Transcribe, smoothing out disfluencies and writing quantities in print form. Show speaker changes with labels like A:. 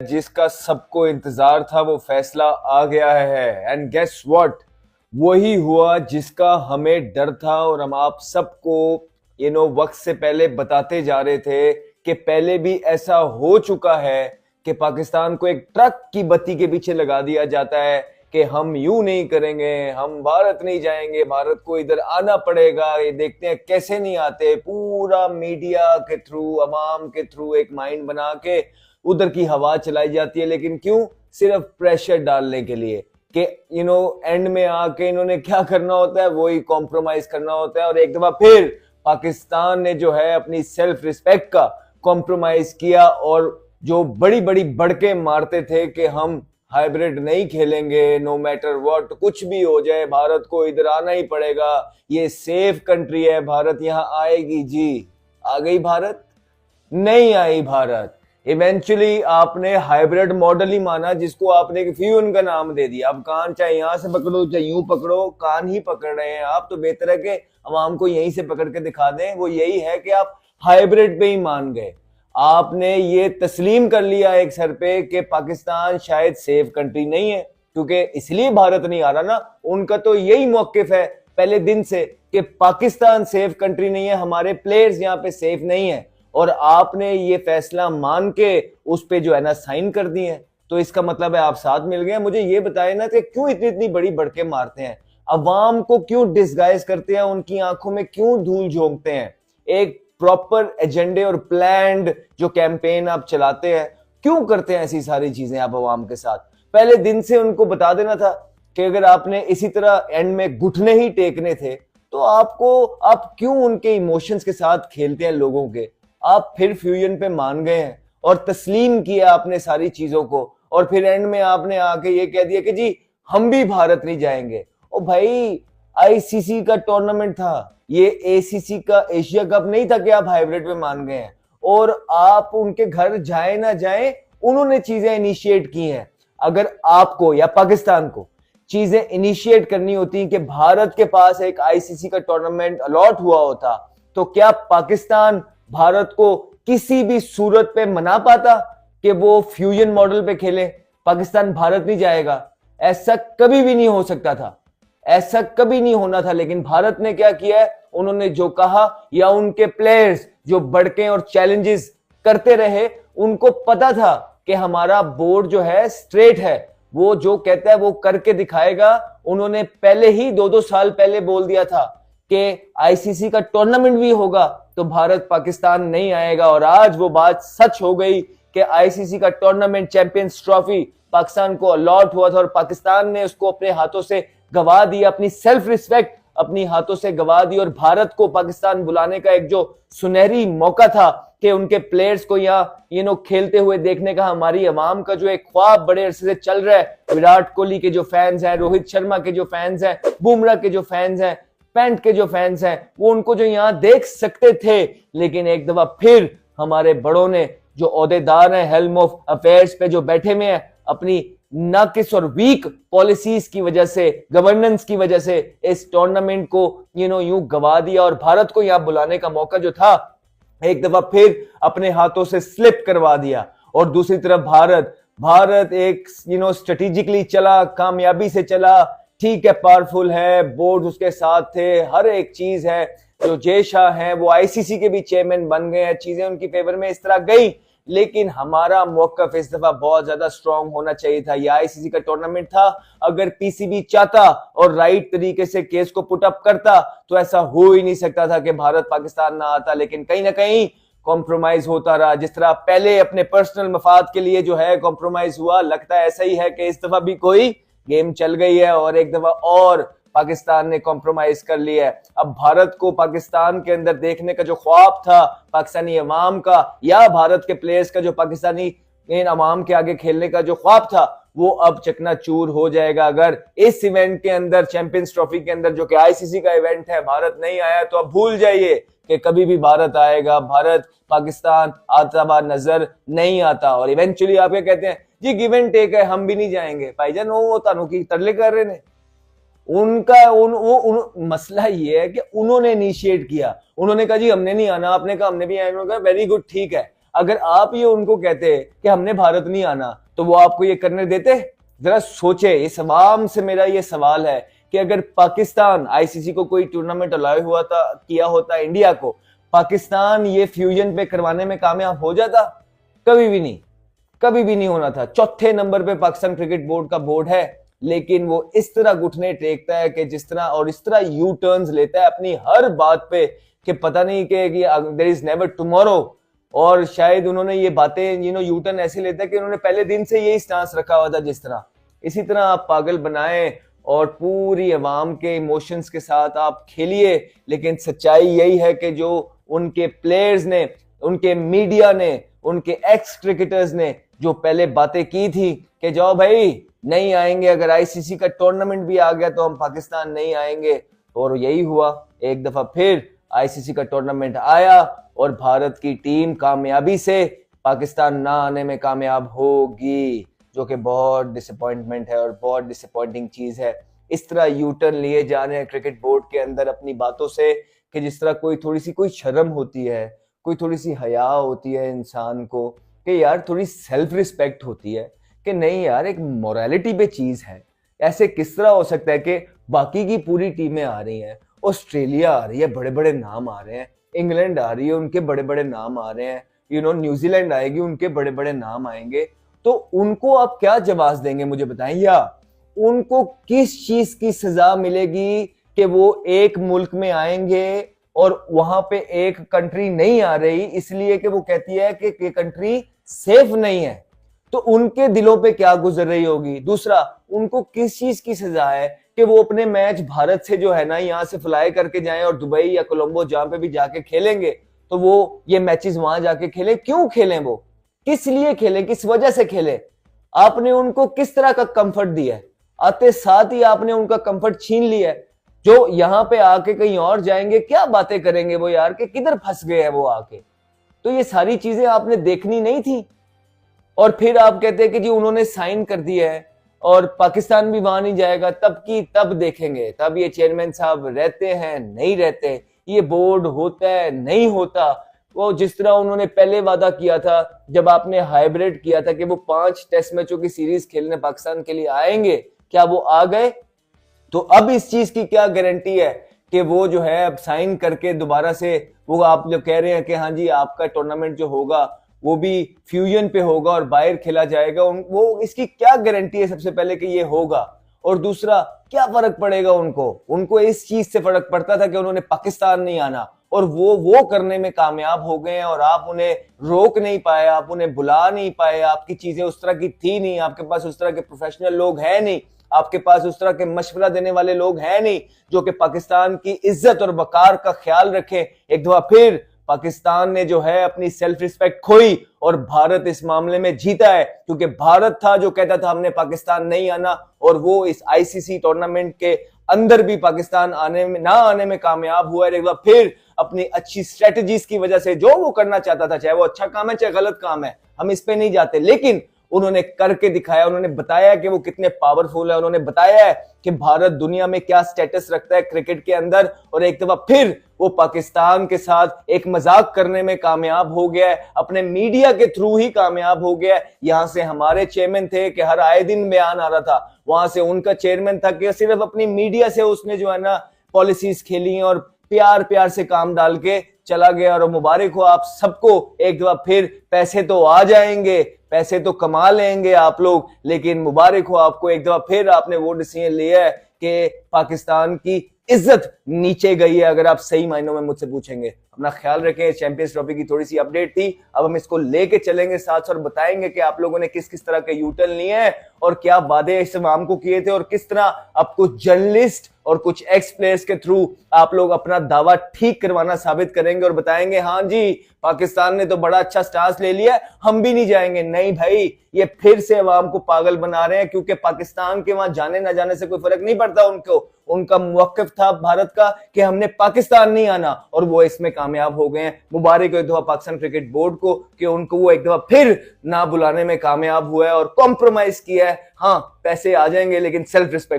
A: जिसका सबको इंतजार था वो फैसला आ गया है। एंड गेस व्हाट, वही हुआ जिसका हमें डर था और हम आप सबको वक्त से पहले बताते जा रहे थे कि पहले भी ऐसा हो चुका है कि पाकिस्तान को एक ट्रक की बत्ती के पीछे लगा दिया जाता है कि हम यूं नहीं करेंगे, हम भारत नहीं जाएंगे, भारत को इधर आना पड़ेगा। ये देखते हैं कैसे नहीं आते। पूरा मीडिया के थ्रू, अवाम के थ्रू एक माइंड बना के उधर की हवा चलाई जाती है। लेकिन क्यों? सिर्फ प्रेशर डालने के लिए कि एंड में आके इन्होंने क्या करना होता है, वही कॉम्प्रोमाइज करना होता है। और एक दफा फिर पाकिस्तान ने जो है अपनी सेल्फ रिस्पेक्ट का कॉम्प्रोमाइज किया और जो बड़ी बड़ी बड़के मारते थे कि हम हाइब्रिड नहीं खेलेंगे, नो मैटर व्हाट, कुछ भी हो जाए भारत को इधर आना ही पड़ेगा, ये सेफ कंट्री है, भारत यहाँ आएगी जी। आ गई भारत? नहीं आई भारत। इवेंचुअली आपने हाइब्रिड मॉडल ही माना, जिसको आपने फ्यूजन का नाम दे दिया। अब कान चाहे यहां से पकड़ो चाहे यूं पकड़ो, कान ही पकड़ रहे हैं आप। तो बेहतर है कि अवाम को यहीं से पकड़ के दिखा दें। वो यही है कि आप हाइब्रिड पे ही मान गए। आपने ये तस्लीम कर लिया एक सर पे कि पाकिस्तान शायद सेफ कंट्री नहीं है, क्योंकि इसलिए भारत नहीं आ रहा ना। उनका तो यही मौकिफ है पहले दिन से कि पाकिस्तान सेफ कंट्री नहीं है, हमारे प्लेयर्स यहाँ पे सेफ नहीं है। और आपने ये फैसला मान के उस पे जो है ना साइन कर दिए। तो इसका मतलब है आप साथ मिल गए। मुझे ये बताए ना कि क्यों इतनी इतनी बड़ी बड़के मारते हैं, अवाम को क्यों डिसगाइज करते हैं, उनकी आंखों में क्यों धूल झोंकते हैं। एक प्रॉपर एजेंडे और प्लान्ड जो कैंपेन आप चलाते हैं, क्यों करते हैं ऐसी सारी चीजें आप अवाम के साथ? पहले दिन से उनको बता देना था कि अगर आपने इसी तरह एंड में घुटने ही टेकने थे तो आप क्यों उनके इमोशंस के साथ खेलते हैं लोगों के। आप फिर फ्यूजन पे मान गए हैं और तस्लीम किया आपने सारी चीजों को। और फिर एंड में आपने आके ये कह दिया कि जी हम भी भारत नहीं जाएंगे। ओ भाई, आईसीसी का टूर्नामेंट था, ये एसीसी का एशिया कप नहीं था कि आप हाइब्रिड पे मान गए हैं। और आप उनके घर जाए ना जाए, उन्होंने चीजें इनिशिएट की हैं। अगर आपको या पाकिस्तान को चीजें इनिशिएट करनी होती कि भारत के पास एक आईसीसी का टूर्नामेंट अलॉट हुआ होता, तो क्या पाकिस्तान भारत को किसी भी सूरत पे मना पाता कि वो फ्यूजन मॉडल पे खेले? पाकिस्तान भारत नहीं जाएगा, ऐसा कभी भी नहीं हो सकता था, ऐसा कभी नहीं होना था। लेकिन भारत ने क्या किया है, उन्होंने जो कहा, या उनके प्लेयर्स जो बढ़के और चैलेंजेस करते रहे, उनको पता था कि हमारा बोर्ड जो है स्ट्रेट है, वो जो कहता है वो करके दिखाएगा। उन्होंने पहले ही 2-2 साल पहले बोल दिया था कि आईसीसी का टूर्नामेंट भी होगा तो भारत पाकिस्तान नहीं आएगा। और आज वो बात सच हो गई कि आईसीसी का टूर्नामेंट, चैंपियंस ट्रॉफी पाकिस्तान को अलॉट हुआ था और पाकिस्तान ने उसको अपने हाथों से गवा दिया, अपनी सेल्फ रिस्पेक्ट अपनी हाथों से गवा दी। और भारत को पाकिस्तान बुलाने का एक जो सुनहरी मौका था कि उनके प्लेयर्स को यहाँ खेलते हुए देखने का, हमारी अवाम का जो एक ख्वाब बड़े अरसे से चल रहा है, विराट कोहली के जो फैंस हैं, रोहित शर्मा के जो फैंस हैं, बुमराह के जो फैंस हैं, पैंट के जो फैंस हैं, वो उनको जो यहाँ देख सकते थे। लेकिन एक दफा फिर हमारे बड़ों ने, जो ओहदेदार हैं हेल्म ऑफ अफेयर्स पे जो बैठे हुए हैं, अपनी नाकिस और वीक पॉलिसीज की वजह से, गवर्नेंस की वजह से इस टूर्नामेंट को यूं गवा दिया। और भारत को यहाँ बुलाने का मौका जो था, एक दफा फिर अपने हाथों से स्लिप करवा दिया। और दूसरी तरफ भारत एक स्ट्रेटेजिकली चला, कामयाबी से चला। ठीक है, पावरफुल है, बोर्ड उसके साथ थे, हर एक चीज है। जो जय शाह हैं वो आईसीसी के भी चेयरमैन बन गए हैं, चीजें उनकी फेवर में इस तरह गई। लेकिन हमारा मौकफ इस दफा बहुत ज्यादा स्ट्रांग होना चाहिए था। यह आईसीसी का टूर्नामेंट था, अगर पीसीबी चाहता और राइट तरीके से केस को पुट अप करता तो ऐसा हो ही नहीं सकता था कि भारत पाकिस्तान ना आता। लेकिन कहीं ना कहीं कॉम्प्रोमाइज होता रहा। जिस तरह पहले अपने पर्सनल मफाद के लिए जो है कॉम्प्रोमाइज हुआ, लगता है ऐसा ही है कि इस दफा भी कोई गेम चल गई है और एक दफा और पाकिस्तान ने कॉम्प्रोमाइज कर लिया है। अब भारत को पाकिस्तान के अंदर देखने का जो ख्वाब था पाकिस्तानी अवाम का, या भारत के प्लेयर्स का जो पाकिस्तानी इन अवाम के आगे खेलने का जो ख्वाब था, वो अब चकनाचूर हो जाएगा। अगर इस इवेंट के अंदर, चैंपियंस ट्रॉफी के अंदर, जो कि आईसीसी का इवेंट है, भारत नहीं आया, तो अब भूल जाइए कि कभी भी भारत आएगा। भारत पाकिस्तान आता हुआ नजर नहीं आता। और इवेंचुअली आप क्या कहते हैं जी, गिव एंड टेक है, हम भी नहीं जाएंगे। भाईजान वो तानू की तरले कर रहे ने, मसला ये है कि उन्होंने इनिशिएट किया। उन्होंने कहा जी हमने नहीं आना, आपने कहा हमने भी आना, वेरी गुड, ठीक है। अगर आप ये उनको कहते कि हमने भारत नहीं आना तो वो आपको ये करने देते? जरा सोचे। इस अवाम से मेरा ये सवाल है कि अगर पाकिस्तान आईसीसी को कोई टूर्नामेंट अलाउ हुआ था, किया होता इंडिया को, पाकिस्तान ये फ्यूजन पे करवाने में कामयाब हो जाता? कभी भी नहीं, कभी भी नहीं होना था। चौथे नंबर पे पाकिस्तान क्रिकेट बोर्ड का बोर्ड है, लेकिन वो इस तरह घुटने टेकता है कि जिस तरह, और इस तरह यू टर्न्स लेता है अपनी हर बात पे कि पता नहीं कि देयर इज नेवर टुमारो। और शायद उन्होंने ये बातें यू टर्न ऐसे लेता है कि उन्होंने पहले दिन से यही स्टांस रखा हुआ था जिस तरह। इसी तरह आप पागल बनाए और पूरी अवाम के इमोशंस के साथ आप खेलिए, लेकिन सच्चाई यही है कि जो उनके प्लेयर्स ने, उनके मीडिया ने, उनके एक्स क्रिकेटर्स ने जो पहले बातें की थी कि जाओ भाई नहीं आएंगे, अगर आईसीसी का टूर्नामेंट भी आ गया तो हम पाकिस्तान नहीं आएंगे, और यही हुआ। एक दफा फिर आईसीसी का टूर्नामेंट आया और भारत की टीम कामयाबी से पाकिस्तान ना आने में कामयाब होगी, जो कि बहुत डिसअपॉइंटमेंट है और बहुत डिसअपॉइंटिंग चीज है। इस तरह यू टर्न लिए जा रहे हैं क्रिकेट बोर्ड के अंदर अपनी बातों से कि जिस तरह कोई थोड़ी सी कोई शर्म होती है, कोई थोड़ी सी हया होती है इंसान को, कि यार थोड़ी सेल्फ रिस्पेक्ट होती है कि नहीं यार एक मोरालिटी पे चीज है। ऐसे किस तरह हो सकता है कि बाकी की पूरी टीमें आ रही हैं, ऑस्ट्रेलिया आ रही है, बड़े बड़े नाम आ रहे हैं, इंग्लैंड आ रही है, उनके बड़े बड़े नाम आ रहे हैं, न्यूजीलैंड आएगी, उनके बड़े बड़े नाम आएंगे, तो उनको आप क्या जवाब देंगे मुझे बताएं? या उनको किस चीज की सजा मिलेगी कि वो एक मुल्क में आएंगे और वहां पे एक कंट्री नहीं आ रही इसलिए कि वो कहती है कि कंट्री सेफ नहीं है? तो उनके दिलों पे क्या गुजर रही होगी? दूसरा, उनको किस चीज की सजा है कि वो अपने मैच भारत से जो है ना यहां से फ्लाई करके जाएं और दुबई या कोलंबो जहां पे भी जाके खेलेंगे तो वो ये मैचेस वहां जाके खेलें? क्यों खेलें? वो किस लिए खेलें? किस वजह से खेलें? आपने उनको किस तरह का कंफर्ट दिया है? आते साथ ही आपने उनका कंफर्ट छीन लिया है। जो यहां पे आके कहीं और जाएंगे, क्या बातें करेंगे वो यार कि किधर फंस गए हैं वो आके? तो ये सारी चीजें आपने देखनी नहीं थी। और फिर आप कहते हैं कि जी उन्होंने साइन कर दिया है और पाकिस्तान भी वहां नहीं जाएगा, तब की तब देखेंगे, तब ये चेयरमैन साहब रहते हैं नहीं रहते, ये बोर्ड होता है नहीं होता। वो जिस तरह उन्होंने पहले वादा किया था जब आपने हाइब्रिड किया था कि वो 5 टेस्ट मैचों की सीरीज खेलने पाकिस्तान के लिए आएंगे, क्या वो आ गए? तो अब इस चीज की क्या गारंटी है कि वो जो है अब साइन करके दोबारा से वो आप जो कह रहे हैं कि हाँ जी आपका टूर्नामेंट जो होगा वो भी फ्यूजन पे होगा और बाहर खेला जाएगा, वो इसकी क्या गारंटी है सबसे पहले कि ये होगा? और दूसरा, क्या फर्क पड़ेगा उनको इस चीज से फर्क पड़ता था कि उन्होंने पाकिस्तान नहीं आना और वो करने में कामयाब हो गए हैं और आप उन्हें रोक नहीं पाए, आप उन्हें बुला नहीं पाए, आपकी चीजें उस तरह की थी नहीं, आपके पास उस तरह के प्रोफेशनल लोग हैं नहीं, आपके पास उस तरह के मशवरा देने वाले लोग हैं नहीं जो कि पाकिस्तान की इज्जत और वकार का ख्याल रखें। एक दफा फिर पाकिस्तान ने जो है अपनी सेल्फ रिस्पेक्ट खोई और भारत इस मामले में जीता है, क्योंकि भारत था जो कहता था हमने पाकिस्तान नहीं आना, और वो इस आईसीसी टूर्नामेंट के अंदर भी पाकिस्तान ना आने में कामयाब हुआ है। एक बार फिर अपनी अच्छी स्ट्रेटजीज की वजह से जो वो करना चाहता था, चाहे वो अच्छा काम है चाहे गलत काम है, हम इस पे नहीं जाते, लेकिन उन्होंने करके दिखाया, उन्होंने बताया कि वो कितने पावरफुल है, उन्होंने बताया है कि भारत दुनिया में क्या स्टेटस रखता है क्रिकेट के अंदर, और एक दफा फिर वो पाकिस्तान के साथ एक मजाक करने में कामयाब हो गया है, अपने मीडिया के थ्रू ही कामयाब हो गया है। यहां से हमारे चेयरमैन थे कि हर आए दिन बयान आ रहा था, वहां से उनका चेयरमैन था कि सिर्फ अपनी मीडिया से उसने जो है ना पॉलिसीज खेली और प्यार प्यार से काम डाल के चला गया। और मुबारक हो आप सबको, एक बार फिर पैसे तो आ जाएंगे, पैसे तो कमा लेंगे आप लोग, लेकिन मुबारक हो आपको, एक दफा फिर आपने वो डिसीजन लिया है कि पाकिस्तान की इज्जत नीचे गई है, अगर आप सही मायनों में मुझसे पूछेंगे। अपना ख्याल रखें। चैंपियंस ट्रॉफी की थोड़ी सी अपडेट थी, अब हम इसको लेके चलेंगे साथ और बताएंगे कि आप लोगों ने किस किस तरह के यूटर्न लिए हैं और क्या वादे इस आवाम को किए थे, और किस तरह अब कुछ जर्नलिस्ट और कुछ एक्स प्लेयर्स के थ्रू आप लोग अपना दावा ठीक करवाना साबित करेंगे और बताएंगे हाँ जी पाकिस्तान ने तो बड़ा अच्छा स्टांस ले लिया, हम भी नहीं जाएंगे। नहीं भाई, ये फिर से अवाम को पागल बना रहे हैं, क्योंकि पाकिस्तान के वहां जाने ना जाने से कोई फर्क नहीं पड़ता उनको। उनका मौक़िफ़ था भारत का कि हमने पाकिस्तान नहीं आना, और वो इसमें कामयाब हो गए हैं। मुबारक हो एक दफा पाकिस्तान क्रिकेट बोर्ड को कि उनको वो एक दफा फिर ना बुलाने में कामयाब हुआ है और कॉम्प्रोमाइज किया है। हाँ पैसे आ जाएंगे लेकिन सेल्फ रिस्पेक्ट